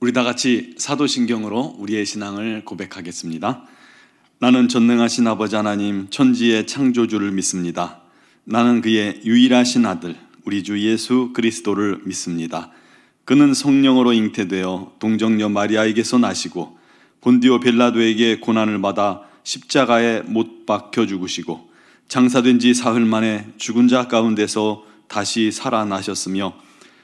우리 다 같이 사도신경으로 우리의 신앙을 고백하겠습니다. 나는 전능하신 아버지 하나님 천지의 창조주를 믿습니다. 나는 그의 유일하신 아들 우리 주 예수 그리스도를 믿습니다. 그는 성령으로 잉태되어 동정녀 마리아에게서 나시고 본디오 빌라도에게 고난을 받아 십자가에 못 박혀 죽으시고 장사된 지 사흘 만에 죽은 자 가운데서 다시 살아나셨으며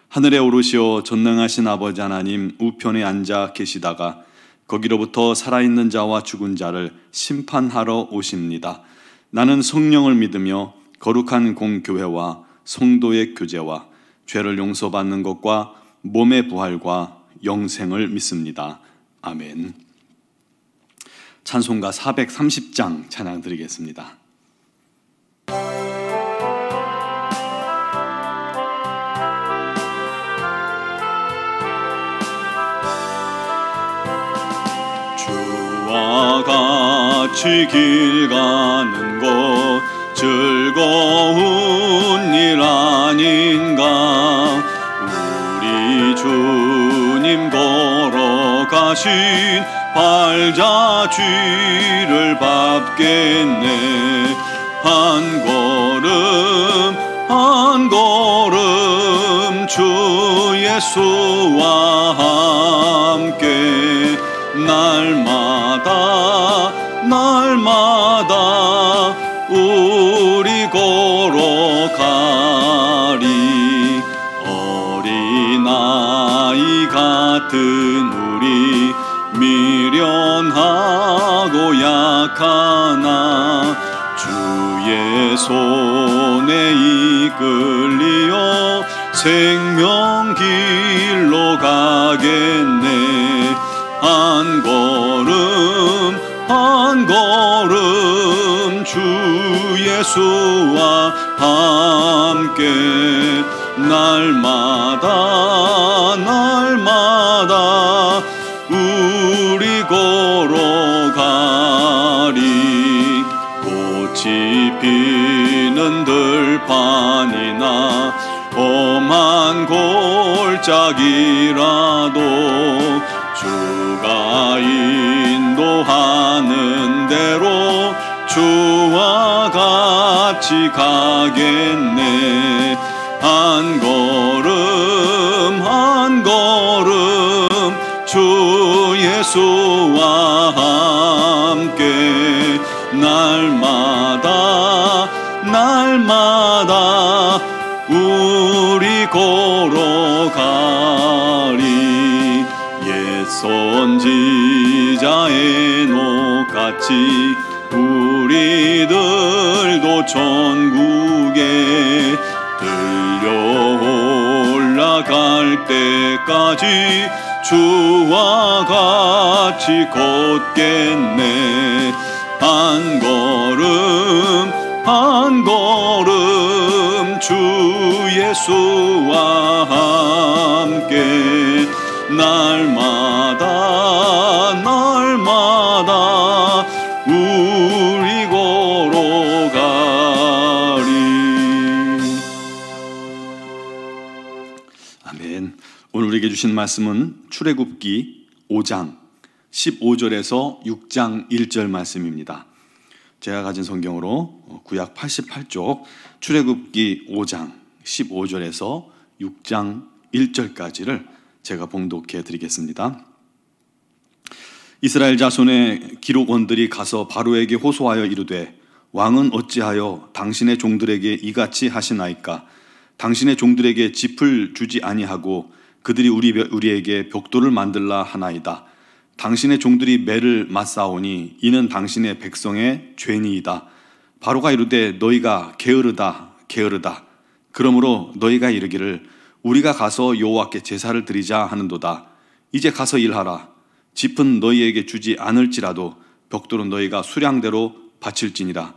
하늘에 오르시어 전능하신 아버지 하나님 우편에 앉아 계시다가 거기로부터 살아있는 자와 죽은 자를 심판하러 오십니다. 나는 성령을 믿으며 거룩한 공교회와 성도의 교제와 죄를 용서받는 것과 몸의 부활과 영생을 믿습니다. 아멘. 찬송가 430장 찬양 드리겠습니다. 주와 같이 길 가는 것 즐거운 일 아닌가. 우리 주님 걸어가신 발자취를 밟겠네. 한 걸음 한 걸음 주 예수와 함께 날마다 날마다 우리 걸어가리. 어린아이 같은 우리 미련하고 약하나 주의 손에 이끌리어 생명길로 가겠네. 한 걸음 한 걸음 주 예수와 함께 날마다 날마다 우리 걸어가리. 꽃이 피는 들판이나 험한 골짜기라도 주가 인도하는 대로 주와 같이 가겠네. 한 걸음 한 걸음 주 예수와 함께 날마다 날마다 우리 걸어가리. 옛 선지자 에녹같이 우리들도 천국에 들려 올라갈 때까지 주와 같이 걷겠네. 한 걸음 한 걸음 주 예수와 함께 날마다 날마다 우리 걸어가리. 아멘. 오늘 우리에게 주신 말씀은 출애굽기 5장 15절에서 6장 1절 말씀입니다. 제가 가진 성경으로 구약 88쪽 출애굽기 5장 15절에서 6장 1절까지를 제가 봉독해 드리겠습니다. 이스라엘 자손의 기록원들이 가서 바로에게 호소하여 이르되 왕은 어찌하여 당신의 종들에게 이같이 하시나이까. 당신의 종들에게 짚을 주지 아니하고 그들이 우리에게 벽돌을 만들라 하나이다. 당신의 종들이 매를 맞사오니 이는 당신의 백성의 죄니이다. 바로가 이르되 너희가 게으르다 게으르다. 그러므로 너희가 이르기를 우리가 가서 여호와께 제사를 드리자 하는도다. 이제 가서 일하라. 짚은 너희에게 주지 않을지라도 벽돌은 너희가 수량대로 바칠지니라.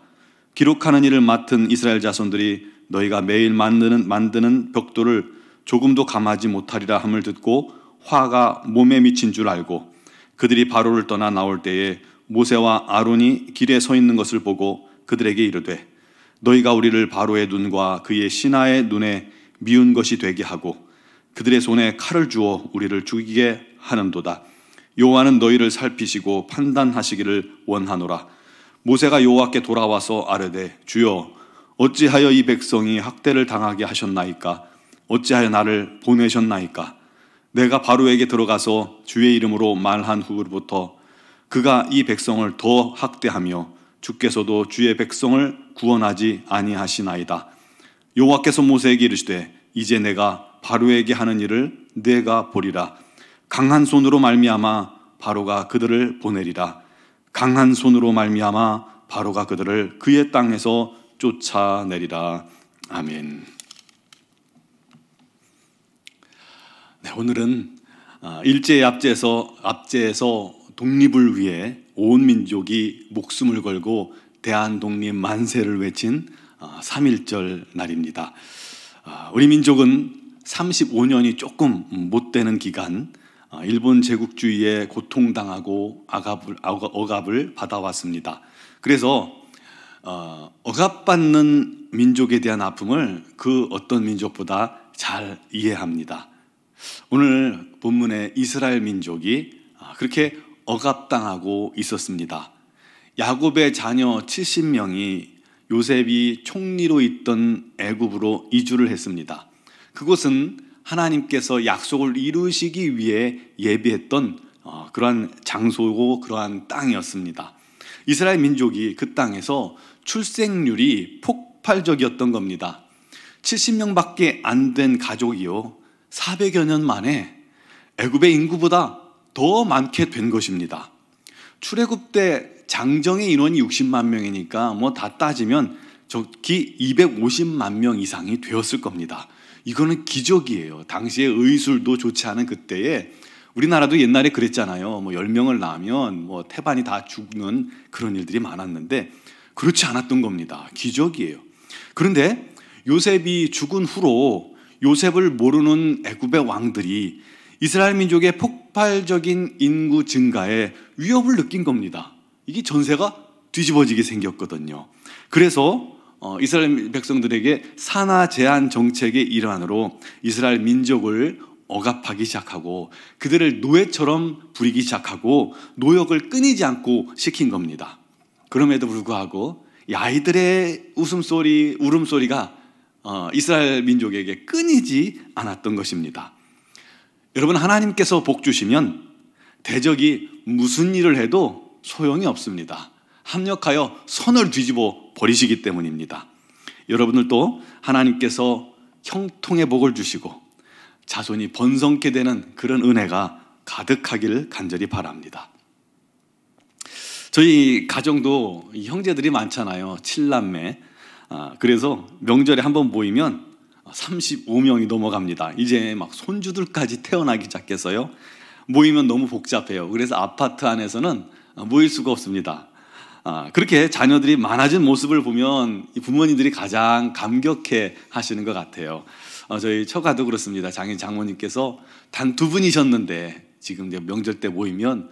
기록하는 일을 맡은 이스라엘 자손들이 너희가 매일 만드는 벽돌을 조금도 감하지 못하리라 함을 듣고 화가 몸에 미친 줄 알고 그들이 바로를 떠나 나올 때에 모세와 아론이 길에 서 있는 것을 보고 그들에게 이르되 너희가 우리를 바로의 눈과 그의 신하의 눈에 미운 것이 되게 하고 그들의 손에 칼을 주어 우리를 죽이게 하는도다. 여호와는 너희를 살피시고 판단하시기를 원하노라. 모세가 여호와께 돌아와서 아뢰되 주여 어찌하여 이 백성이 학대를 당하게 하셨나이까? 어찌하여 나를 보내셨나이까? 내가 바로에게 들어가서 주의 이름으로 말한 후로부터 그가 이 백성을 더 학대하며 주께서도 주의 백성을 구원하지 아니하시나이다. 여호와께서 모세에게 이르시되 이제 내가 바로에게 하는 일을 내가 보리라. 강한 손으로 말미암아 바로가 그들을 보내리라. 강한 손으로 말미암아 바로가 그들을 그의 땅에서 쫓아내리라. 아멘. 네, 오늘은 일제의 압제에서 독립을 위해 온 민족이 목숨을 걸고 대한독립 만세를 외친 3.1절 날입니다. 우리 민족은 35년이 조금 못 되는 기간 일본 제국주의에 고통당하고 억압을 받아왔습니다. 그래서 억압받는 민족에 대한 아픔을 그 어떤 민족보다 잘 이해합니다. 오늘 본문의 이스라엘 민족이 그렇게 억압당하고 있었습니다. 야곱의 자녀 70명이 요셉이 총리로 있던 애굽으로 이주를 했습니다. 그곳은 하나님께서 약속을 이루시기 위해 예비했던 그러한 장소고 그러한 땅이었습니다. 이스라엘 민족이 그 땅에서 출생률이 폭발적이었던 겁니다. 70명밖에 안 된 가족이요 400여 년 만에 애굽의 인구보다 더 많게 된 것입니다. 출애굽 때 장정의 인원이 60만 명이니까 뭐 다 따지면 적기 250만 명 이상이 되었을 겁니다. 이거는 기적이에요. 당시에 의술도 좋지 않은 그때에 우리나라도 옛날에 그랬잖아요. 뭐 10명을 낳으면 뭐 태반이 다 죽는 그런 일들이 많았는데 그렇지 않았던 겁니다. 기적이에요. 그런데 요셉이 죽은 후로 요셉을 모르는 애굽의 왕들이 이스라엘 민족의 폭발적인 인구 증가에 위협을 느낀 겁니다. 이게 전세가 뒤집어지게 생겼거든요. 그래서 이스라엘 백성들에게 산하 제한 정책의 일환으로 이스라엘 민족을 억압하기 시작하고 그들을 노예처럼 부리기 시작하고 노역을 끊이지 않고 시킨 겁니다. 그럼에도 불구하고 이 아이들의 웃음소리, 울음소리가 이스라엘 민족에게 끊이지 않았던 것입니다. 여러분, 하나님께서 복 주시면 대적이 무슨 일을 해도 소용이 없습니다. 합력하여 선을 뒤집어 버리시기 때문입니다. 여러분들도 하나님께서 형통의 복을 주시고 자손이 번성케 되는 그런 은혜가 가득하기를 간절히 바랍니다. 저희 가정도 형제들이 많잖아요. 7남매. 그래서 명절에 한번 모이면 35명이 넘어갑니다. 이제 막 손주들까지 태어나기 시작해서요. 모이면 너무 복잡해요. 그래서 아파트 안에서는 모일 수가 없습니다. 그렇게 자녀들이 많아진 모습을 보면 부모님들이 가장 감격해 하시는 것 같아요. 저희 처가도 그렇습니다. 장모님께서 단 2분이셨는데 지금 이제 명절 때 모이면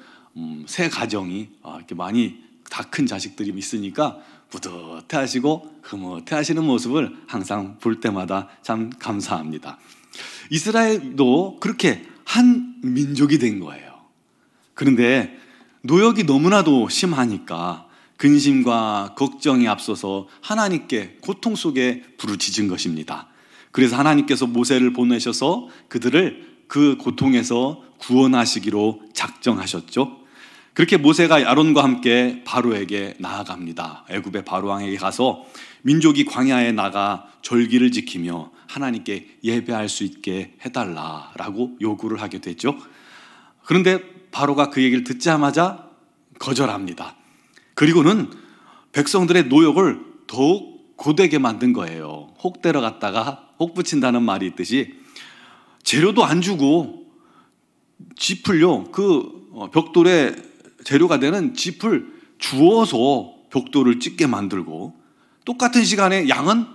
새 가정이 이렇게 많이 다 큰 자식들이 있으니까 뿌듯해하시고 흐뭇해하시는 모습을 항상 볼 때마다 참 감사합니다. 이스라엘도 그렇게 한 민족이 된 거예요. 그런데 노역이 너무나도 심하니까 근심과 걱정이 앞서서 하나님께 고통 속에 부르짖은 것입니다. 그래서 하나님께서 모세를 보내셔서 그들을 그 고통에서 구원하시기로 작정하셨죠. 그렇게 모세가 아론과 함께 바로에게 나아갑니다. 애굽의 바로 왕에게 가서 민족이 광야에 나가 절기를 지키며 하나님께 예배할 수 있게 해달라라고 요구를 하게 되죠. 그런데 바로가 그 얘기를 듣자마자 거절합니다. 그리고는 백성들의 노역을 더욱 고되게 만든 거예요. 혹 데려갔다가 혹 붙인다는 말이 있듯이 재료도 안 주고 짚을요, 그 벽돌에 재료가 되는 짚을 주워서 벽돌을 찢게 만들고 똑같은 시간에 양은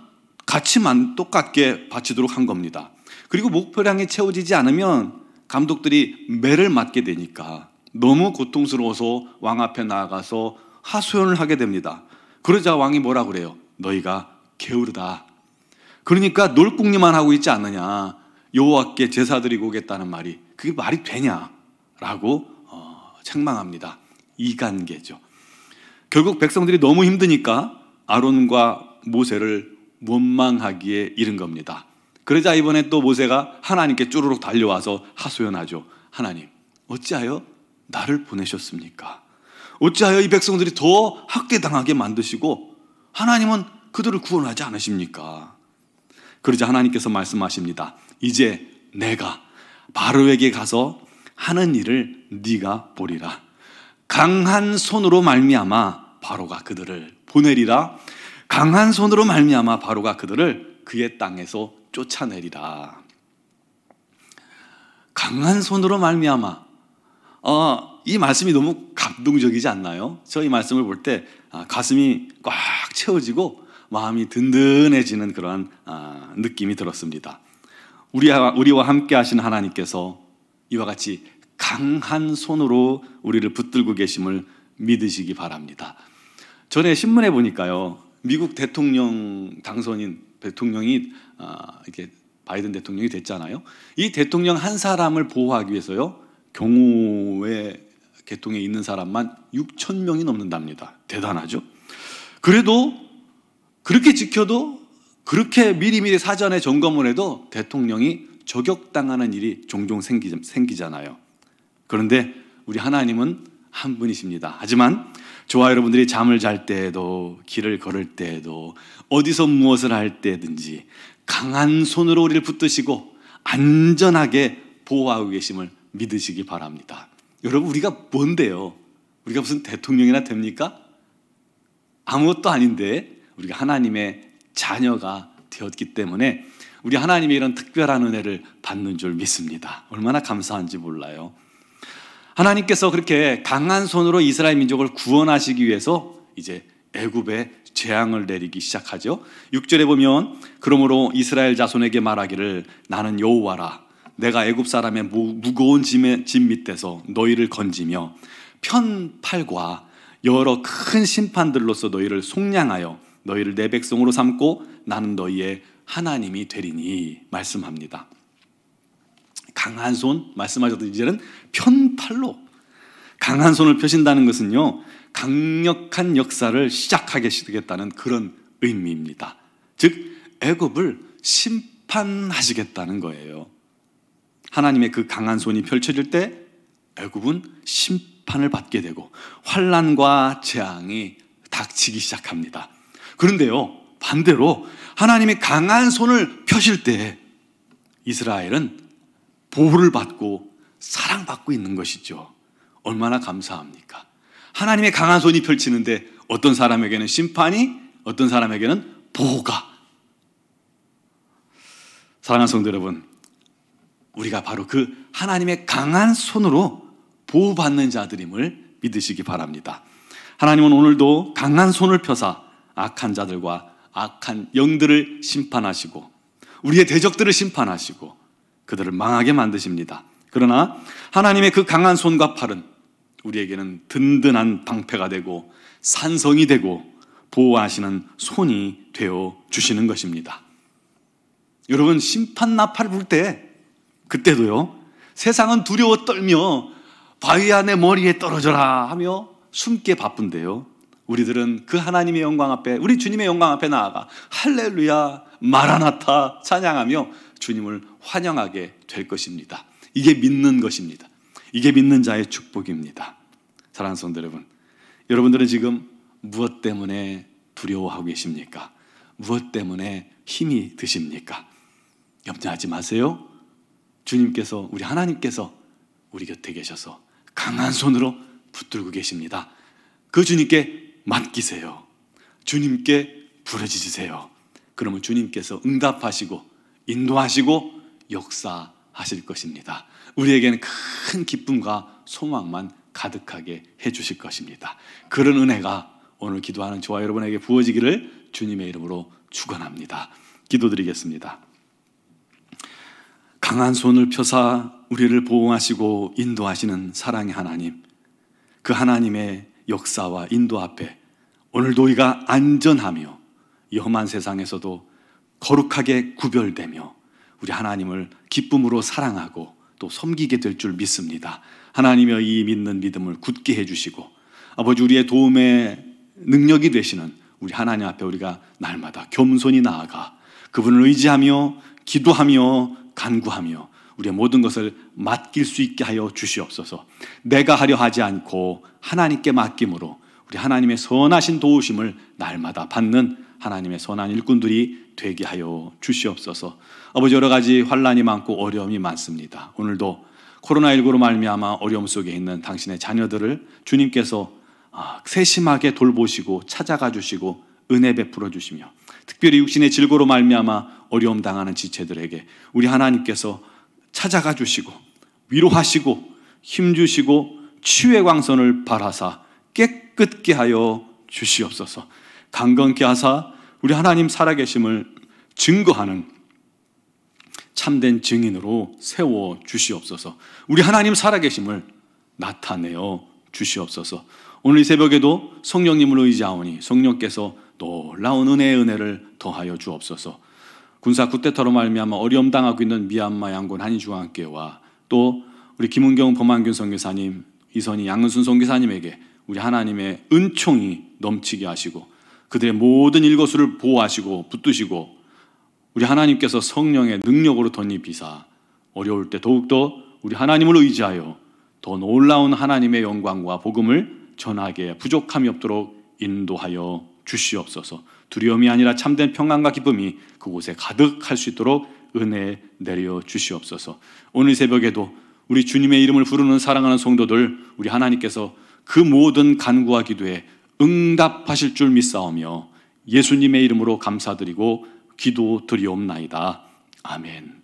같이 똑같게 바치도록 한 겁니다. 그리고 목표량이 채워지지 않으면 감독들이 매를 맞게 되니까 너무 고통스러워서 왕 앞에 나아가서 하소연을 하게 됩니다. 그러자 왕이 뭐라 그래요? 너희가 게으르다. 그러니까 놀궁리만 하고 있지 않느냐. 여호와께 제사 드리고 오겠다는 말이 그게 말이 되냐 라고 책망합니다. 이간계죠. 결국 백성들이 너무 힘드니까 아론과 모세를 원망하기에 이른 겁니다. 그러자 이번에 또 모세가 하나님께 쭈르륵 달려와서 하소연하죠. 하나님, 어찌하여 나를 보내셨습니까? 어찌하여 이 백성들이 더 학대당하게 만드시고 하나님은 그들을 구원하지 않으십니까? 그러자 하나님께서 말씀하십니다. 이제 내가 바로에게 가서 하는 일을 네가 보리라. 강한 손으로 말미암아 바로가 그들을 보내리라. 강한 손으로 말미암아 바로가 그들을 그의 땅에서 쫓아내리라. 강한 손으로 말미암아. 이 말씀이 너무 감동적이지 않나요? 저 이 말씀을 볼 때 가슴이 꽉 채워지고 마음이 든든해지는 그런 느낌이 들었습니다. 우리와 함께 하신 하나님께서 이와 같이 강한 손으로 우리를 붙들고 계심을 믿으시기 바랍니다. 전에 신문에 보니까요, 미국 대통령 당선인 대통령이 이렇게 바이든 대통령이 됐잖아요. 이 대통령 한 사람을 보호하기 위해서요, 경호에 계통에 있는 사람만 6천 명이 넘는답니다. 대단하죠? 그래도 그렇게 지켜도, 그렇게 미리미리 사전에 점검을 해도 대통령이 저격당하는 일이 종종 생기잖아요. 그런데 우리 하나님은 한 분이십니다. 하지만 저와 여러분들이 잠을 잘 때에도, 길을 걸을 때에도, 어디서 무엇을 할 때든지 강한 손으로 우리를 붙드시고 안전하게 보호하고 계심을 믿으시기 바랍니다. 여러분, 우리가 뭔데요? 우리가 무슨 대통령이나 됩니까? 아무것도 아닌데 우리가 하나님의 자녀가 되었기 때문에 우리 하나님의 이런 특별한 은혜를 받는 줄 믿습니다. 얼마나 감사한지 몰라요. 하나님께서 그렇게 강한 손으로 이스라엘 민족을 구원하시기 위해서 이제 애굽에 재앙을 내리기 시작하죠. 6절에 보면 그러므로 이스라엘 자손에게 말하기를 나는 여호와라. 내가 애굽 사람의 무거운 짐 밑에서 너희를 건지며 편팔과 여러 큰 심판들로서 너희를 속량하여 너희를 내 백성으로 삼고 나는 너희의 하나님이 되리니 말씀합니다. 강한 손 말씀하셔도 이제는 편팔로 강한 손을 펴신다는 것은요, 강력한 역사를 시작하겠다는 그런 의미입니다. 즉 애굽을 심판하시겠다는 거예요. 하나님의 그 강한 손이 펼쳐질 때 애굽은 심판을 받게 되고 환난과 재앙이 닥치기 시작합니다. 그런데요, 반대로 하나님의 강한 손을 펴실 때 이스라엘은 보호를 받고 사랑받고 있는 것이죠. 얼마나 감사합니까? 하나님의 강한 손이 펼치는데 어떤 사람에게는 심판이, 어떤 사람에게는 보호가. 사랑하는 성도 여러분, 우리가 바로 그 하나님의 강한 손으로 보호받는 자들임을 믿으시기 바랍니다. 하나님은 오늘도 강한 손을 펴사 악한 자들과 악한 영들을 심판하시고 우리의 대적들을 심판하시고 그들을 망하게 만드십니다. 그러나 하나님의 그 강한 손과 팔은 우리에게는 든든한 방패가 되고 산성이 되고 보호하시는 손이 되어 주시는 것입니다. 여러분, 심판 나팔 불 때 그때도요, 세상은 두려워 떨며 바위 안에 머리에 떨어져라 하며 숨게 바쁜데요, 우리들은 그 하나님의 영광 앞에, 우리 주님의 영광 앞에 나아가 할렐루야 마라나타 찬양하며 주님을 환영하게 될 것입니다. 이게 믿는 것입니다. 이게 믿는 자의 축복입니다. 사랑하는 성도 여러분, 여러분들은 지금 무엇 때문에 두려워하고 계십니까? 무엇 때문에 힘이 드십니까? 염려하지 마세요. 주님께서, 우리 하나님께서 우리 곁에 계셔서 강한 손으로 붙들고 계십니다. 그 주님께 맡기세요. 주님께 부르짖으세요. 그러면 주님께서 응답하시고 인도하시고 역사하실 것입니다. 우리에게는 큰 기쁨과 소망만 가득하게 해주실 것입니다. 그런 은혜가 오늘 기도하는 저와 여러분에게 부어지기를 주님의 이름으로 축원합니다. 기도드리겠습니다. 강한 손을 펴사 우리를 보호하시고 인도하시는 사랑의 하나님, 그 하나님의 역사와 인도 앞에 오늘도 우리가 안전하며 이 험한 세상에서도 거룩하게 구별되며 우리 하나님을 기쁨으로 사랑하고 또 섬기게 될 줄 믿습니다. 하나님의 이 믿는 믿음을 굳게 해주시고 아버지 우리의 도움의 능력이 되시는 우리 하나님 앞에 우리가 날마다 겸손히 나아가 그분을 의지하며 기도하며 간구하며 우리의 모든 것을 맡길 수 있게 하여 주시옵소서. 내가 하려 하지 않고 하나님께 맡김으로 우리 하나님의 선하신 도우심을 날마다 받는 하나님의 선한 일꾼들이 되게 하여 주시옵소서. 아버지 여러 가지 환난이 많고 어려움이 많습니다. 오늘도 코로나19로 말미암아 어려움 속에 있는 당신의 자녀들을 주님께서 세심하게 돌보시고 찾아가 주시고 은혜 베풀어 주시며 특별히 육신의 질고로 말미암아 어려움 당하는 지체들에게 우리 하나님께서 찾아가 주시고 위로하시고 힘주시고 치유의 광선을 발하사 깨끗게 하여 주시옵소서. 강건케 하사 우리 하나님 살아계심을 증거하는 참된 증인으로 세워 주시옵소서. 우리 하나님 살아계심을 나타내어 주시옵소서. 오늘 이 새벽에도 성령님을 의지하오니 성령께서 놀라운 은혜의 은혜를 더하여 주옵소서. 군사 쿠데타로 말미암아 어려움 당하고 있는 미얀마 양곤 한인중앙교회와 또 우리 김은경 범한균 선교사님, 이선희 양은순 선교사님에게 우리 하나님의 은총이 넘치게 하시고 그들의 모든 일거수를 보호하시고 붙드시고 우리 하나님께서 성령의 능력으로 덧입히사 어려울 때 더욱더 우리 하나님을 의지하여 더 놀라운 하나님의 영광과 복음을 전하게 부족함이 없도록 인도하여 주시옵소서. 두려움이 아니라 참된 평안과 기쁨이 그곳에 가득할 수 있도록 은혜 내려 주시옵소서. 오늘 새벽에도 우리 주님의 이름을 부르는 사랑하는 성도들 우리 하나님께서 그 모든 간구와 기도에 응답하실 줄 믿사오며 예수님의 이름으로 감사드리고 기도드리옵나이다. 아멘.